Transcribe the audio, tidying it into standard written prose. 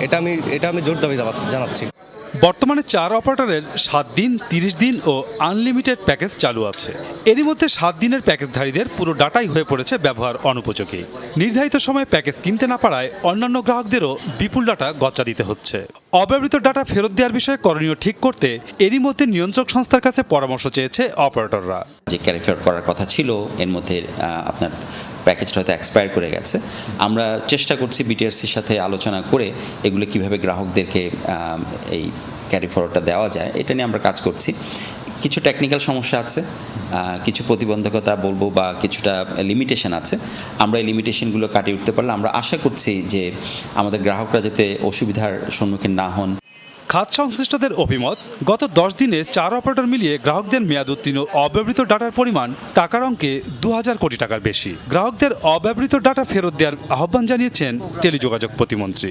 এটা আমি জোর দাবি জানাচ্ছি। বর্তমানে 4 অপারেটরের 7 দিন, 30 দিন ও আনলিমিটেড প্যাকেজ চালু আছে। এরই মধ্যে 7 দিনের প্যাকেজধারীদের পুরো ডাটাই হয়ে পড়েছে ব্যবহার অনুপযোগী। নির্ধারিত সময়ে প্যাকেজ কিনতে না পারায় অন্যান্য গ্রাহকদেরও বিপুল ডাটা গচ্চা দিতে হচ্ছে। অব্যবহৃত ডাটা ফেরত দেওয়ার বিষয়ে করণীয় ঠিক করতে এরই মধ্যে নিয়ন্ত্রক সংস্থার কাছে পরামর্শ চেয়েছে অপারেটররা। যে ক্যারি ফরওয়ার্ড করার কথা ছিল এর মধ্যে আপনার প্যাকেজটা হয়তো এক্সপায়ার করে গেছে। আমরা চেষ্টা করছি বিটিআরসির সাথে আলোচনা করে এগুলো কিভাবে গ্রাহকদেরকে এই ক্যারি ফরওয়ার্ডটা দেওয়া যায় এটা নিয়ে আমরা কাজ করছি। কিছু টেকনিক্যাল সমস্যা আছে, কিছু প্রতিবন্ধকতা বলবো বা কিছুটা লিমিটেশন আছে। আমরা এই লিমিটেশনগুলো কাটিয়ে উঠতে পারলে আমরা আশা করছি যে আমাদের গ্রাহকরা যাতে অসুবিধার সম্মুখীন না হন। খাত সংশ্লিষ্টদের অভিমত, গত 10 দিনে 4 অপারেটর মিলিয়ে গ্রাহকদের মেয়াদ উত্তীর্ণ অব্যবহৃত ডাটার পরিমাণ টাকার অঙ্কে 2000 কোটি টাকার বেশি। গ্রাহকদের অব্যবহৃত ডাটা ফেরত দেওয়ার আহ্বান জানিয়েছেন টেলিযোগাযোগ প্রতিমন্ত্রী।